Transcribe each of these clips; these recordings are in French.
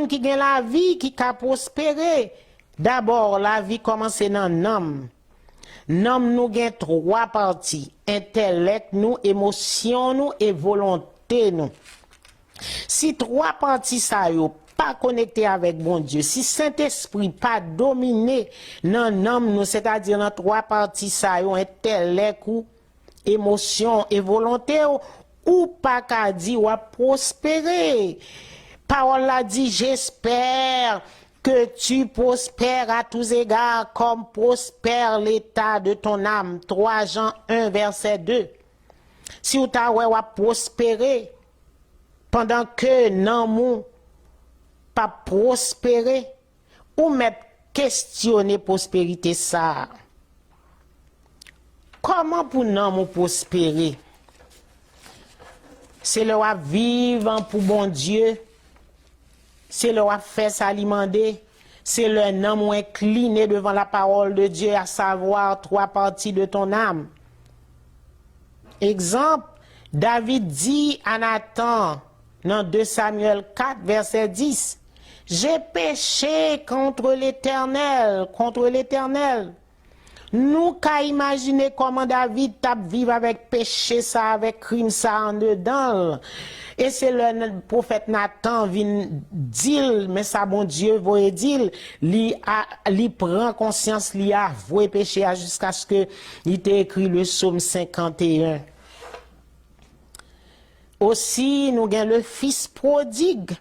monde qui gagne la vie, qui a prospéré. D'abord, la vie commence dans l'homme. L'homme nous gagne trois parties. Intellect nous, émotion nous et volonté nous. Si trois parties ça yo pas connecté avec bon Dieu, si Saint-Esprit pas dominé dans l'homme nous, c'est-à-dire dans trois parties ça yo, intellect ou émotion et volonté ou pas qu'à dire ou à prospérer. Parole la dit, j'espère que tu prospères à tous égards comme prospère l'état de ton âme. 3 Jean 1 verset 2. Si ou ta ou prospérer pendant que non mou pas prospérer ou mettre questionner prospérité ça. Comment pour non mou prospérer? C'est le vivre pour bon Dieu. C'est le faire s'alimenter. C'est le nom incliné devant la parole de Dieu, à savoir 3 parties de ton âme. Exemple, David dit à Nathan, dans 2 Samuel 4, verset 10, « J'ai péché contre l'Éternel, contre l'Éternel. » Nous qu'à imaginer comment David tape vivre avec péché ça, avec crime ça en dedans. Et c'est le prophète Nathan vient dire, mais ça bon Dieu voye dire, li prend conscience, li avoué péché jusqu'à ce que il t'ait écrit le psaume 51. Aussi, nous avons le fils prodigue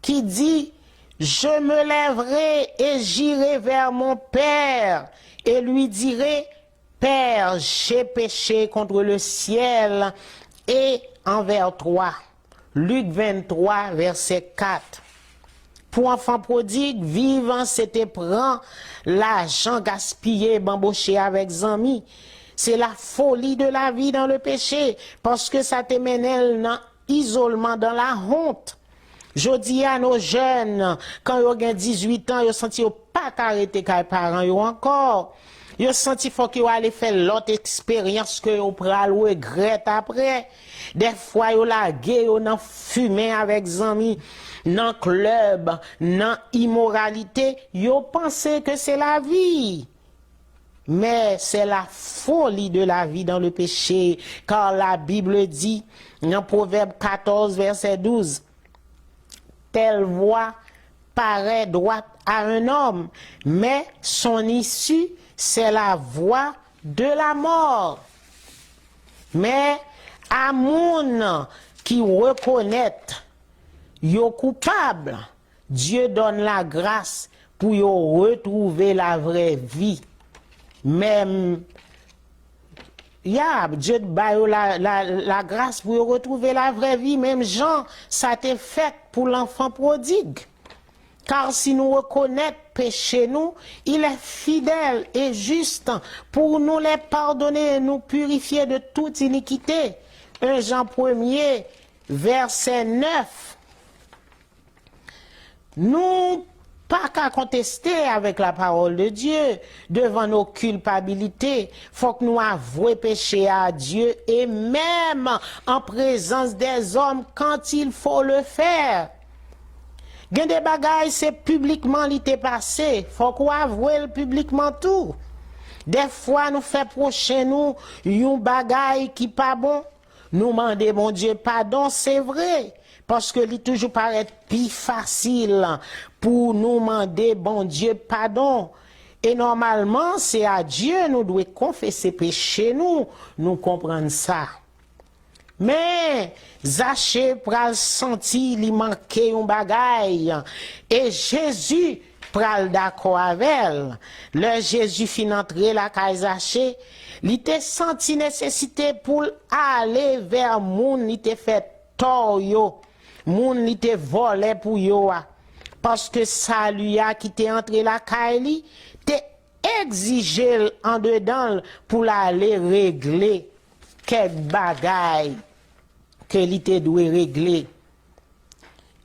qui dit, je me lèverai et j'irai vers mon père et lui dirai, Père, j'ai péché contre le ciel et envers toi. Luc 23, verset 4. Pour enfant prodigue, vivant, c'était prendre l'argent gaspillé, bamboché avec zami. C'est la folie de la vie dans le péché, parce que ça te mène dans l'isolement, dans la honte. Je dis à nos jeunes, quand ils ont 18 ans, ils ont senti pas arrêter les parents, ils ont encore. Ils ont senti qu'il faut qu'ils aillent faire l'autre expérience que ils prennent le regret après. Des fois, ils ont lagué, ils ont fumé avec des amis, dans le club, dans l'immoralité. Ils ont pensé que c'est la vie. Mais c'est la folie de la vie dans le péché, car la Bible dit, dans Proverbe 14, verset 12, telle voie paraît droite à un homme, mais son issue, c'est la voie de la mort. Mais à moun qui reconnaît yo coupable, Dieu donne la grâce pour yo retrouver la vraie vie. Même Dieu baille la grâce pour retrouver la vraie vie. Même Jean, ça t'est fait pour l'enfant prodigue. Car si nous reconnaissons péché nous, il est fidèle et juste pour nous les pardonner et nous purifier de toute iniquité. 1 Jean 1er, verset 9. Nous pas qu'à contester avec la parole de Dieu devant nos culpabilités. Faut que nous avouions péché à Dieu et même en présence des hommes quand il faut le faire. Gen des bagailles, c'est publiquement l'été passé. Faut qu'on avoue publiquement tout. Des fois, nous fait prochain nous, yon bagaille qui pas bon. Nous demander mon Dieu pardon, c'est vrai. Parce que il toujours paraît plus facile pour nous demander bon Dieu pardon. Et normalement, c'est à Dieu nous devons confesser péché nous comprenons ça. Mais Zachée pral senti li manquer un bagaille et Jésus pral d'accord avec elle. Le Jésus fin entrer la caille Zachée, il te senti nécessité pour aller vers moun, il te fait tort yo. Moun il te volé pour yo parce que ça lui a qui te entré la caille te exigé en dedans pour aller régler quelques bagaille que l'ité doit régler.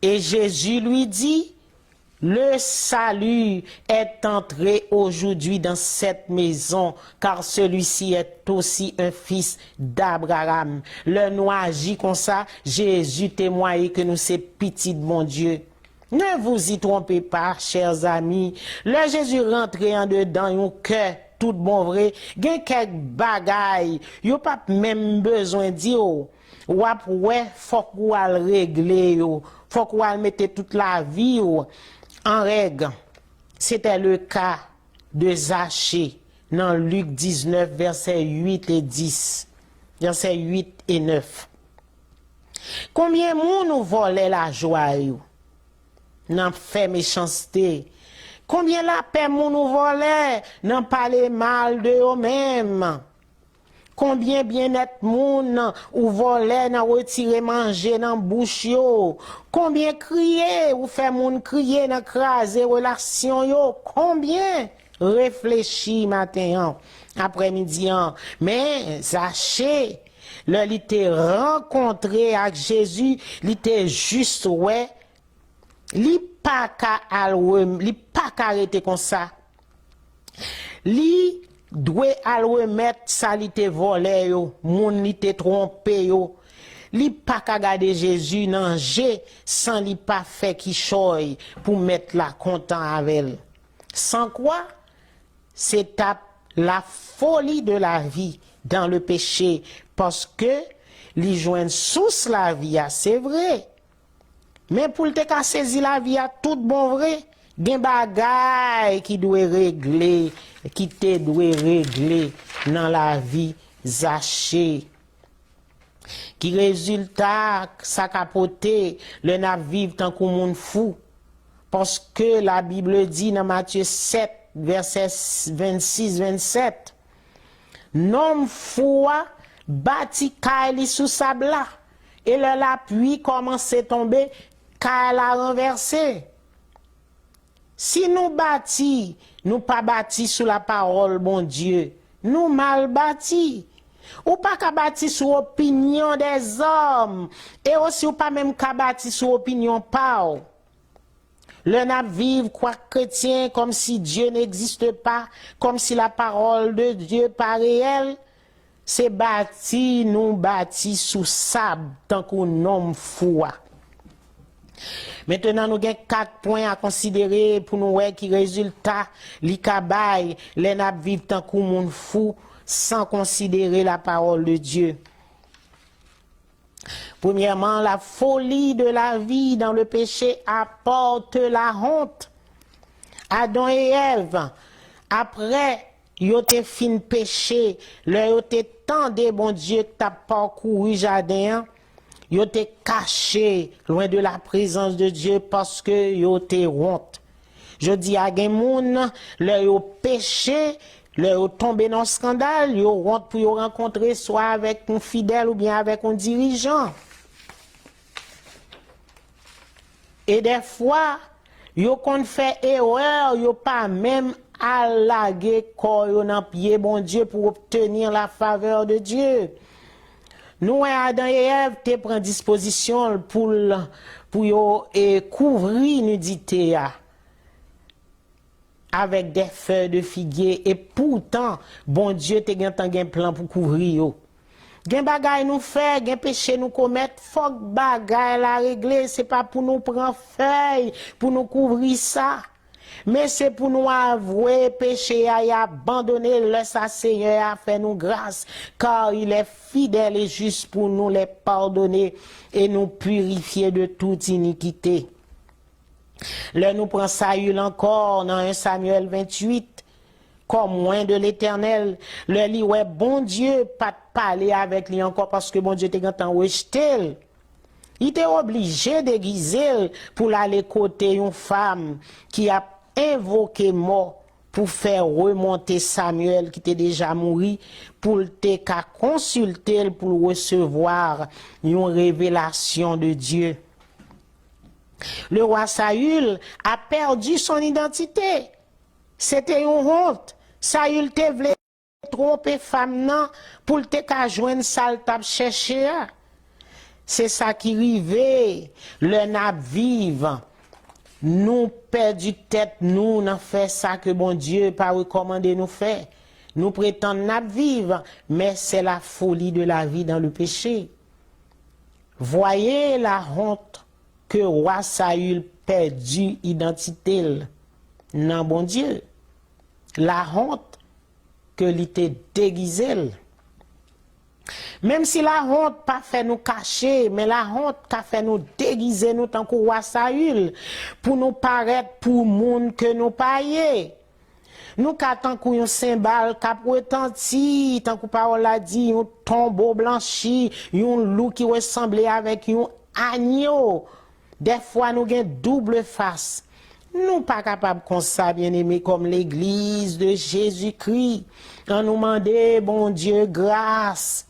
Et Jésus lui dit, le salut est entré aujourd'hui dans cette maison, car celui-ci est aussi un fils d'Abraham. Le nous agit comme ça, Jésus témoigne que nous c'est petit de mon Dieu. Ne vous y trompez pas, chers amis. Le Jésus rentré en dedans, yon cœur tout bon vrai, gen quelques bagaille, yon pas même besoin dire. Ou après, faut qu'on régler yo, faut qu'on mette toute la vie yo en règle. C'était le cas de Zachée dans Luc 19, versets 8 et 10. Versets 8 et 9. Combien de monde nous volait la joie yo? N'en fait méchanceté. Combien la paix nous volait? N'en parler mal de eux-mêmes. Combien bien-être moun ou volait nan retirer manger dans bouche yo? Combien crier ou fait moun crier nan craser relation yo? Combien réfléchis matin après-midi mais Zachée le li te rencontré avec Jésus, li te juste ouais, li pas ka arrêter comme ça. Li doit al remettre ça li te volé yo, moun li te trompé yo. Li pas ka garder Jésus nan G sans li pas fait qui choy pour mettre la content avec elle. Sans quoi, c'est la folie de la vie dans le péché parce que li joine sous la vie, c'est vrai. Mais pour te ka saisi la vie a tout bon vrai, gen bagay qui doit régler, qui te doit régler dans la vie Zachée. Qui résultat ça capoté le n'a vivre tant qu'on monde fou parce que la Bible dit dans Matthieu 7 verset 26-27 nom fou bâti kaili sous sable là et la pluie commence à tomber kail a renversé. Si nous bâtis nous pas bâtis sous la parole bon Dieu nous mal bâtis. Ou pas qu'à bâtir sur opinion des hommes et aussi ou pas même qu'à bâtir sur opinion pas. Le n'a vivre quoi chrétien comme si Dieu n'existe pas, comme si la parole de Dieu pas réelle. C'est bâti nous bâti sous sable tant qu'on homme fou. Maintenant nous avons 4 points à considérer pour nous voir qui résultat li kabay les n'a vivre tant qu'on monde fou sans considérer la parole de Dieu. Premièrement, la folie de la vie dans le péché apporte la honte. Adam et Ève, après, yo te fin péché, yo te tendé, bon Dieu, t'a parcouru jardin, yo te caché loin de la présence de Dieu parce que yo te honte. Je dis à gen moun, yo péché, le tombé dans le scandale, yo rentre pour rencontrer soit avec un fidèle ou bien avec un dirigeant. Et des fois, yo kon fait erreur, yo pas même allaguer corps yo nan pied bon Dieu pour obtenir la faveur de Dieu. Nous Adam et Ève te prend disposition pour yo couvrir nudité ya. Avec des feuilles de figuier et pourtant bon Dieu te gen plan pour couvrir yo. Gen bagay nous faire, gen péché nous commettre, faut bagay la régler, c'est pas pour nous prendre feuille pour nous couvrir ça. Mais c'est pour nous avouer péché et abandonner le Seigneur a fait nous grâce car il est fidèle et juste pour nous les pardonner et nous purifier de toute iniquité. Là, nous prenons Saül encore dans 1 Samuel 28, comme loin de l'Éternel. Le lit, ouais, bon Dieu, pas de parler avec lui encore parce que bon Dieu t'es content rejeté. Il était obligé de déguiser pour aller côté une femme qui a invoqué mort pour faire remonter Samuel qui était déjà mort pour te consulter pour recevoir une révélation de Dieu. Le roi Saül a perdu son identité. C'était une honte. Saül te voulait tromper femme nan pour te ka joindre sal tap chercher. C'est ça qui rivait. Le nap vive. Nous perdu tête, nous n'en fait ça que bon Dieu pas recommandé nous faire. Nous prétendons nap vivre, mais c'est la folie de la vie dans le péché. Voyez la honte que roi Saül perdu identité non bon Dieu. La honte que l'était déguisée. Même si la honte pas fait nous cacher, mais la honte qu'a fait nous déguiser nous tant que roi Saül pour nous paraître pour monde que nous payer. Nous tant que un cymbale cap retenti, tant que parole a dit un tombeau blanchi, un loup qui ressemblait avec un agneau. Des fois nous avons double face. Nous pas capables comme ça, bien-aimés, comme l'église de Jésus-Christ. On nous demande, bon Dieu, grâce.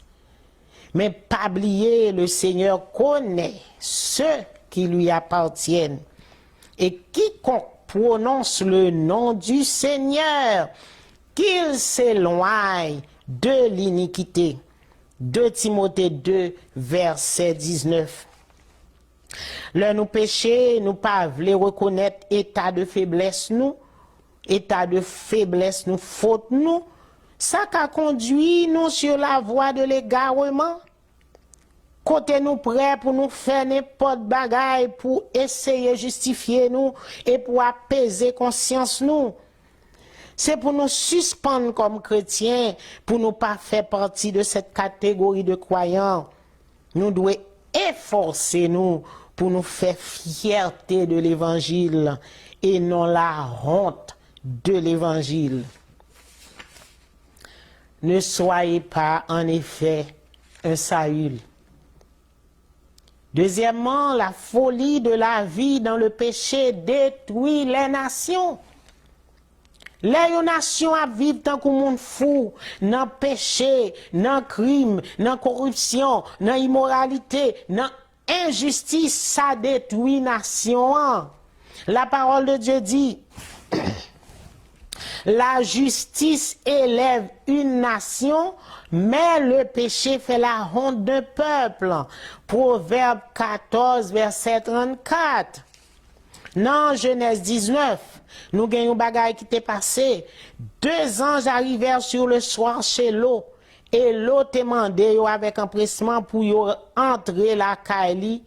Mais pas oublier, le Seigneur connaît ceux qui lui appartiennent. Et quiconque prononce le nom du Seigneur, qu'il s'éloigne de l'iniquité. 2 Timothée 2, verset 19. Là nous péchons, nous pas voulons reconnaître état de faiblesse nous, faute nous, ça qu'a conduit nous sur la voie de l'égarement. Côté nous prêts pour nous faire n'importe bagaille pour essayer de justifier nous et pour apaiser conscience nous. C'est pour nous suspendre comme chrétiens, pour nous pas faire partie de cette catégorie de croyants. Nous devons efforcer nous pour nous faire fierté de l'évangile et non la honte de l'évangile. Ne soyez pas en effet un Saül. Deuxièmement, la folie de la vie dans le péché détruit les nations. Les nations vivent tant que monde fou, dans le péché, dans le crime, dans la corruption, dans l'immoralité, dans l'injustice, ça détruit la nation. La parole de Dieu dit, la justice élève une nation, mais le péché fait la honte d'un peuple. Proverbe 14, verset 34. Dans Genèse 19, nous avons un bagage qui était passé. 2 anges arrivèrent sur le soir chez Lot. Et Lot demandé avec empressement pour entrer la caille.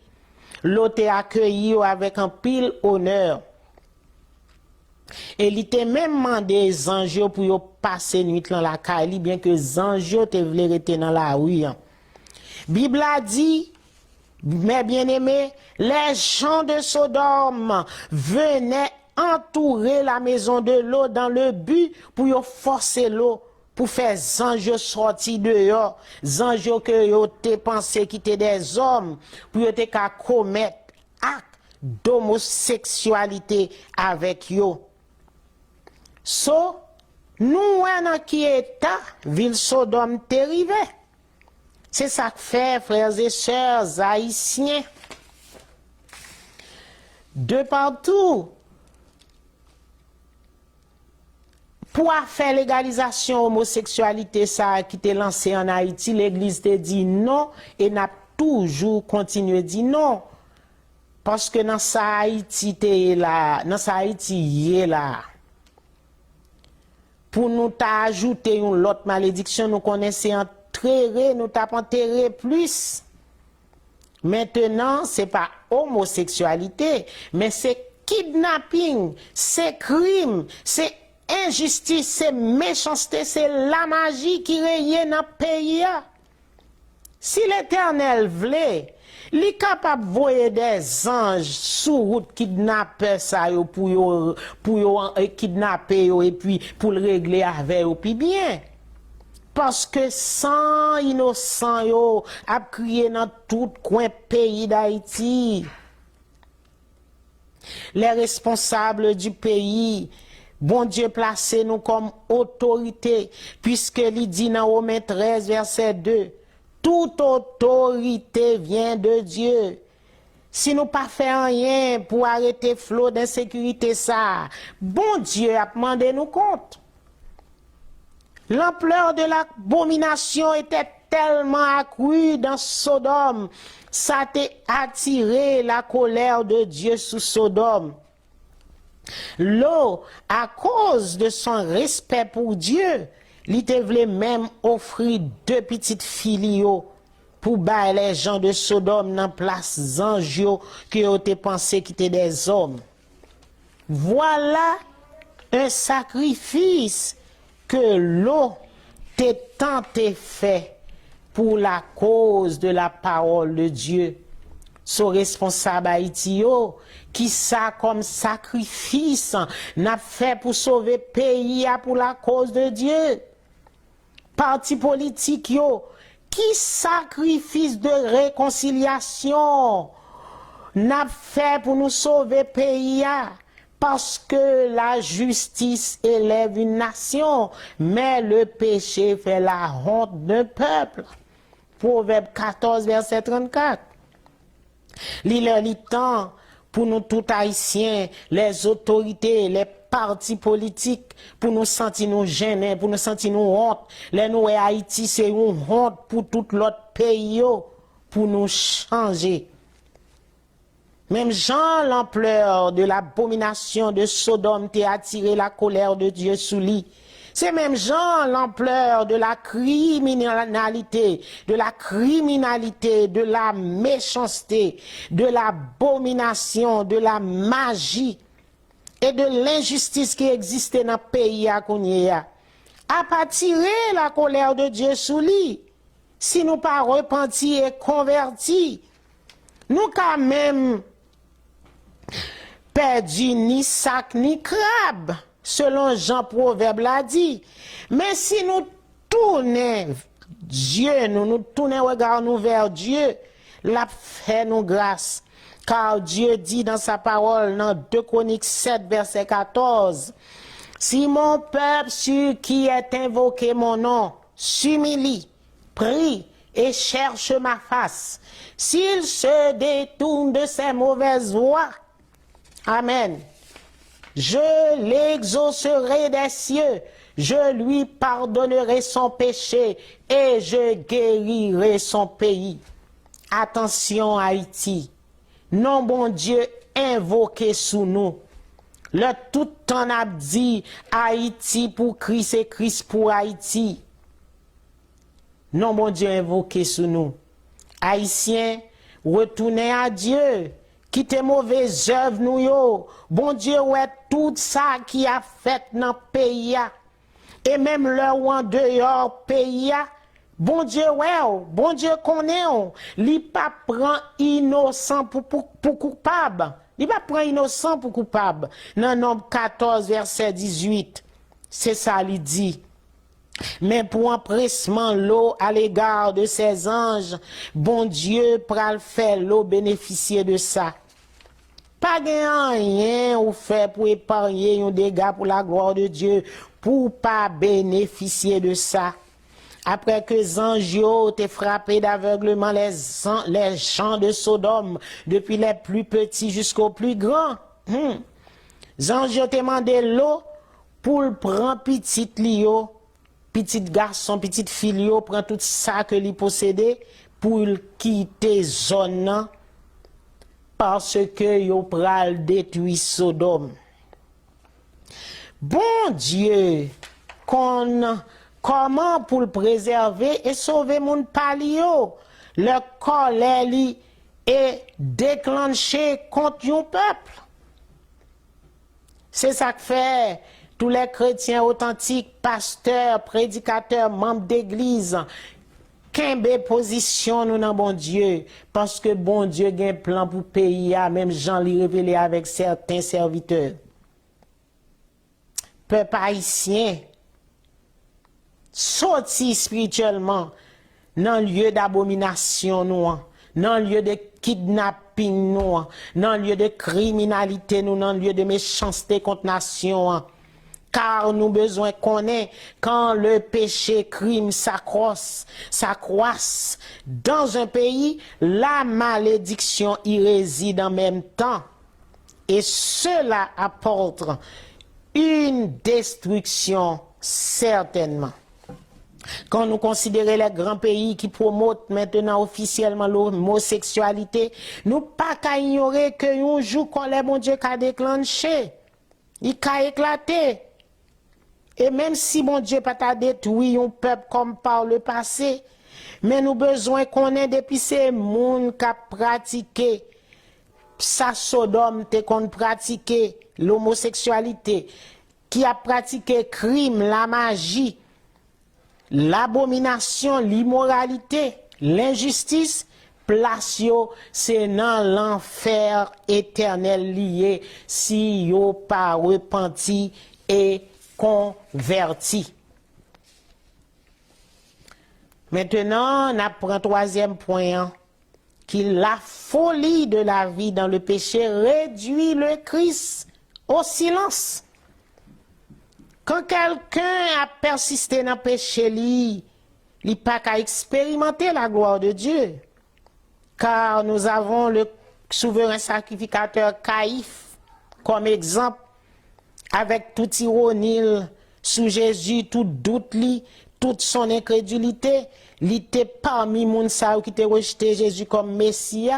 Lot est accueilli avec un pile honneur. Et il était même demandé les anges pour passer nuit dans la caille, bien que les anges voulaient rester dans la rue. Bible a dit, mes bien-aimés, les gens de Sodome venaient entourer la maison de Lot dans le but pour forcer Lot, pour faire les anges sortir dehors, les anges que yo te pensé qui étaient des hommes, pour yo te commettre acte d'homosexualité avec yo. So, nous, dans qui état, ville Sodome t'arrivait. C'est ça que fait, frères et sœurs haïtiens. De partout. Pour faire légalisation homosexualité, ça qui était lancé en Haïti, l'église te dit non et n'a toujours continué dire non. Parce que dans sa Haïti, t'es là, dans sa Haïti, est là. Pour nous ajouter une autre malédiction, nous connaissons enterrer, nous t'avons enterré plus. Maintenant, c'est pas homosexualité, mais c'est kidnapping, c'est crime, c'est injustice, c'est méchanceté, c'est la magie qui règne dans le pays. Si l'Éternel voulait, il est capable de voyer des anges sous route kidnapper ça pour kidnapper et puis pour le régler avec eux puis bien. Parce que 100 innocents yo a crié dans tout coin pays d'Haïti. Les responsables du pays, bon Dieu placez nous comme autorité, puisque il dit dans Romains 13, verset 2, toute autorité vient de Dieu. Si nous pas fait rien pour arrêter flot d'insécurité ça, bon Dieu a demandé nous compte. L'ampleur de l'abomination était tellement accrue dans Sodome, ça a attiré la colère de Dieu sur Sodome. Lot, à cause de son respect pour Dieu, il te voulait même offrir 2 petites filles pour battre les gens de Sodome dans place anges qui ont pensé qu'ils étaient des hommes. Voilà un sacrifice que l'eau t'est tant fait pour la cause de la parole de Dieu. Son responsable Haïti, qui ça comme sacrifice n'a fait pour sauver pays pour la cause de Dieu. Parti politique, qui sacrifice de réconciliation n'a fait pour nous sauver pays parce que la justice élève une nation, mais le péché fait la honte d'un peuple. Proverbe 14, verset 34. Il temps pour nous tout haïtiens, les autorités, les partis politiques, pour nous sentir nous gênés, pour nous sentir nous honte. Les nous Haïti, c'est une honte pour tout l'autre pays, pour nous changer. Même Jean, l'ampleur de l'abomination de Sodome t'a attiré la colère de Dieu sous lui. C'est même Jean, l'ampleur de la criminalité, de la méchanceté, de l'abomination, de la magie et de l'injustice qui existait dans le pays à Kounia, a pas tiré la colère de Dieu sous lui. Si nous pas repentis et convertis, nous quand même perdu ni sac ni crabe, selon Jean Proverbe l'a dit. Mais si nous tournons Dieu, nous tournons regard nous vers Dieu, l'a fait nous grâce. Car Dieu dit dans sa parole, dans 2 Chroniques 7, verset 14, si mon peuple sur qui est invoqué mon nom s'humilie, prie et cherche ma face, s'il se détourne de ses mauvaises voies, amen, je l'exaucerai des cieux, je lui pardonnerai son péché et je guérirai son pays. Attention Haïti, non bon Dieu invoqué sous nous. Le tout temps a dit Haïti pour Christ et Christ pour Haïti. Non bon Dieu invoqué sous nous. Haïtiens, retournez à Dieu. Quittez mauvaises œuvres nous yo. Bon Dieu ouais tout ça qui a fait dans le pays. Et même le ou en dehors pays. Bon Dieu ouais, bon Dieu connaît. Li pas prend innocent pour coupable. Il pas prend innocent pour coupable. Dans Nombre 14 verset 18. C'est ça il dit. Mais pour empressement l'eau à l'égard de ses anges, bon Dieu pral faire l'eau bénéficier de ça. Pas rien ou fait pour épargner un dégât pour la gloire de Dieu, pour pas bénéficier de ça. Après que les anges t'aient frappé d'aveuglement les gens de Sodome, depuis les plus petits jusqu'aux plus grands. Les anges t'ont demandé l'eau pour prendre petite lio. Petit garçon, petite fille, prend tout ça que lui possédait pour quitter zone parce que yo pral détruit Sodome. Bon Dieu, comment pour le préserver et sauver mon palio, le colère est déclenché contre un peuple. C'est ça que fait tous les chrétiens authentiques, pasteurs, prédicateurs, membres d'église, qu'un position nous dans bon Dieu, parce que bon Dieu a un plan pour pays, même Jean l'a révélé avec certains serviteurs. Peuple haïtien, sorti spirituellement dans le lieu d'abomination, dans le lieu de kidnapping, dans le lieu de criminalité, dans le lieu de méchanceté contre nation. Car nous besoin connaître quand le péché, crime s'accroisse dans un pays, la malédiction y réside en même temps. Et cela apporte une destruction certainement. Quand nous considérons les grands pays qui promotent maintenant officiellement l'homosexualité, nous pas qu'à ignorer que un jour quand le bon Dieu a déclenché, il a éclaté. Et même si mon Dieu pas t'a détruit un peuple comme par le passé, Mais nous besoin qu'on ait depuis ces moun qui pratiqué sa Sodome, qu'on pratiqué l'homosexualité, qui a pratiqué crime, la magie, l'abomination, l'immoralité, l'injustice, place yo, c'est dans l'enfer éternel lié si yo pas repenti et converti. Maintenant, on apprend troisième point, que la folie de la vie dans le péché réduit le Christ au silence. Quand quelqu'un a persisté dans le péché, il n'a pas qu'à expérimenter la gloire de Dieu. Car nous avons le souverain sacrificateur Caïphe comme exemple, avec toute ironie sous Jésus, tout doute, toute son incrédulité. Il était parmi les gens qui ont rejeté Jésus comme Messie.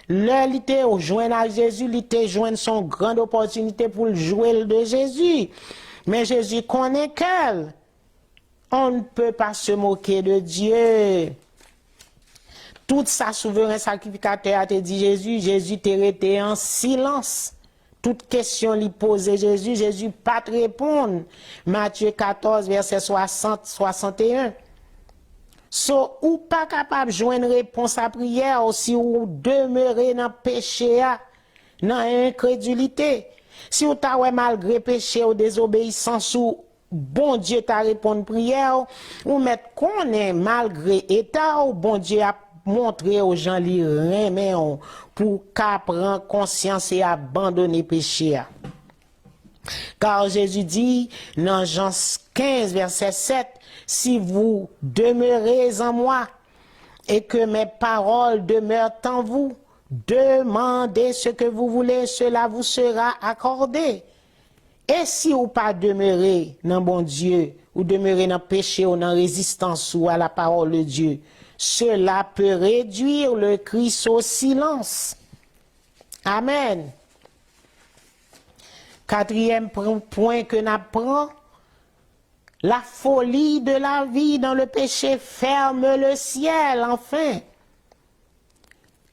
Là, il était joint à Jésus, il était joint son grande opportunité pour le jouer de Jésus. Mais Jésus connaît qu'elle. On ne peut pas se moquer de Dieu. Tout sa souverain sacrificateur a dit Jésus t'est resté en silence. Toute question lui posait Jésus pas te répondre. Matthieu 14, verset 60-61. So, ou pas capable de joindre réponse à prière, si ou demeurer dans le péché, dans l'incrédulité. Si ou t'as malgré péché ou désobéissance, ou bon Dieu t'a répondu prière, ou mettre qu'on est malgré état, ou bon Dieu a montré aux gens li remet pour qu'à prendre conscience et abandonner péché. Car Jésus dit dans Jean 15, verset 7, si vous demeurez en moi et que mes paroles demeurent en vous, demandez ce que vous voulez, cela vous sera accordé. Et si vous pas demeurez dans bon Dieu, ou demeurez dans péché ou dans résistance ou à la parole de Dieu, cela peut réduire le Christ au silence. Amen. Quatrième point que nous apprenons, la folie de la vie dans le péché ferme le ciel, enfin.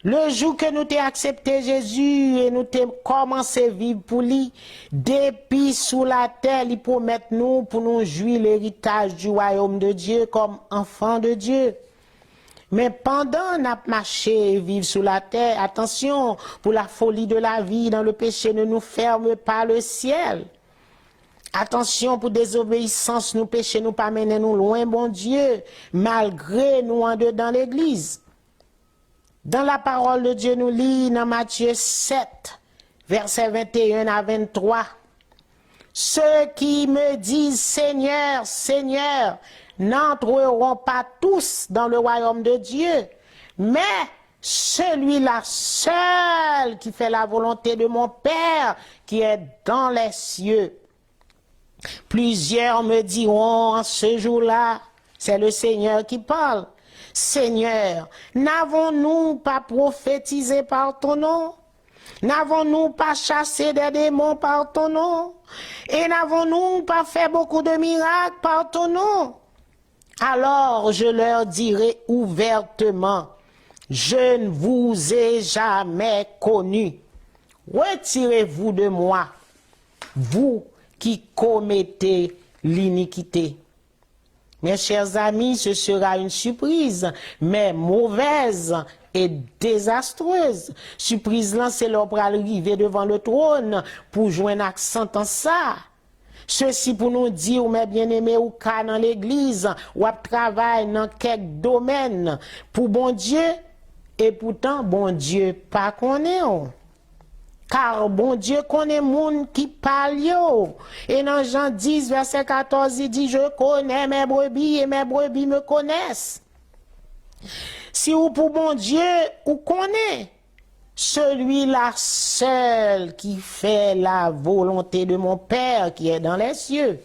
Le jour que nous t'ai accepté Jésus et nous t'ai commencé à vivre pour lui, depuis sous la terre, il promet nous pour nous jouir l'héritage du royaume de Dieu comme enfants de Dieu. Mais pendant notre marché et vivre sous la terre, attention, pour la folie de la vie dans le péché ne nous ferme pas le ciel. Attention pour désobéissance, nous péchés, nous pas mener nous loin, bon Dieu, malgré nous en dedans l'église. Dans la parole de Dieu, nous lit dans Matthieu 7, versets 21 à 23. Ceux qui me disent Seigneur, Seigneur, n'entreront pas tous dans le royaume de Dieu, mais celui-là seul qui fait la volonté de mon Père qui est dans les cieux. Plusieurs me diront en ce jour-là, c'est le Seigneur qui parle, Seigneur, n'avons-nous pas prophétisé par ton nom? N'avons-nous pas chassé des démons par ton nom? Et n'avons-nous pas fait beaucoup de miracles par ton nom? Alors je leur dirai ouvertement, je ne vous ai jamais connu. Retirez-vous de moi, vous qui commettez l'iniquité. Mes chers amis, ce sera une surprise, mais mauvaise et désastreuse. Surprise là, c'est leur pour arriver devant le trône pour jouer un accent en ça. Ceci pour nous dire, mes bien-aimés, ou cas dans l'église, ou à travail dans quelques domaines pour bon Dieu, et pourtant bon Dieu pas connaît. Car bon Dieu connaît monde qui parle yo. Et dans Jean 10, verset 14, il dit, je connais mes brebis et mes brebis me connaissent. Si ou pour bon Dieu, ou connaît celui-là seul qui fait la volonté de mon Père qui est dans les cieux.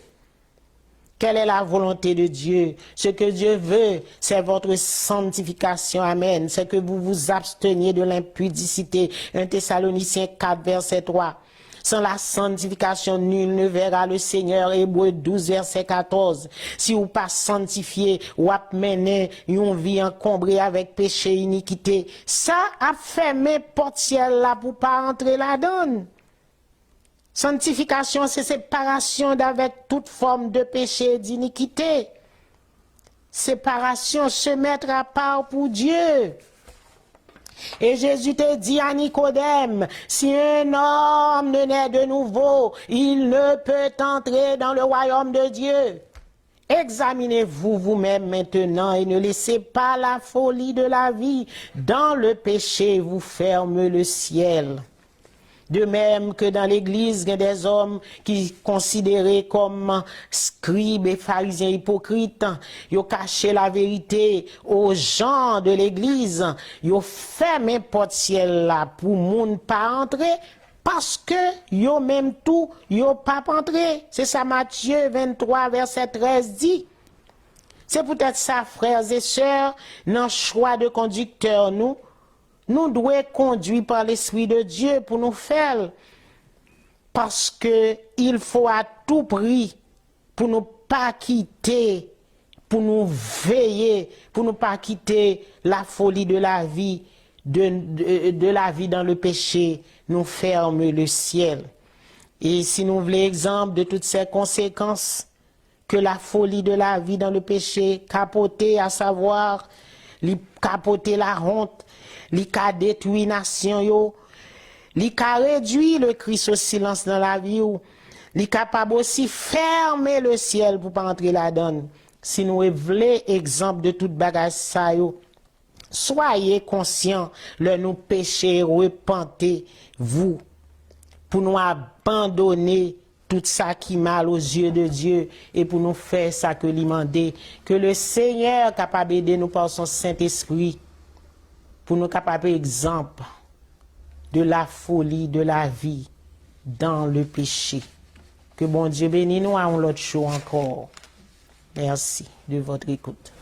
Quelle est la volonté de Dieu? Ce que Dieu veut, c'est votre sanctification. Amen. C'est que vous vous absteniez de l'impudicité. 1 Thessaloniciens 4, verset 3. Sans la sanctification, nul ne verra le Seigneur. Hébreux 12, verset 14. Si ou pas sanctifié, ou a mené une vie encombrée avec péché, iniquité, ça a fermé porte ciel là pour pas entrer là-dedans. Sanctification, c'est séparation d'avec toute forme de péché et d'iniquité. Séparation, se mettre à part pour Dieu. Et Jésus te dit à Nicodème, si un homme ne naît de nouveau, il ne peut entrer dans le royaume de Dieu. Examinez-vous vous-même maintenant et ne laissez pas la folie de la vie dans le péché vous ferme le ciel. De même que dans l'église, il y a des hommes qui considérés comme scribes et pharisiens hypocrites. Ils ont caché la vérité aux gens de l'église. Ils ont fermé porte ciel là pour moun pas entrer parce que ils ont même tout, ils ont pas entré. C'est ça Matthieu 23 verset 13 dit. C'est peut-être ça, frères et sœurs, dans le choix de conducteur nous devons conduire par l'Esprit de Dieu pour nous faire. Parce que il faut à tout prix, pour nous pas quitter, pour nous veiller, pour nous pas quitter la folie de la vie, de la vie dans le péché, nous ferme le ciel. Et si nous voulons exemple de toutes ces conséquences que la folie de la vie dans le péché capoter, à savoir, capoter la honte, li ka détruit nation yo, li ka réduit le Christ au silence dans la vie ou, li capable aussi fermer le ciel pour pas entrer là-dedans. Si nous voulons exemple de toute bagage ça yo, soyez conscients, le nous péché, repentez-vous, pour nous abandonner tout ça qui mal aux yeux de Dieu et pour nous faire ça que lui mandé, que le Seigneur capable d'aider nous par son Saint-Esprit, pour nous capables exemple de la folie de la vie dans le péché. Que bon Dieu bénisse nous à un autre show encore. Merci de votre écoute.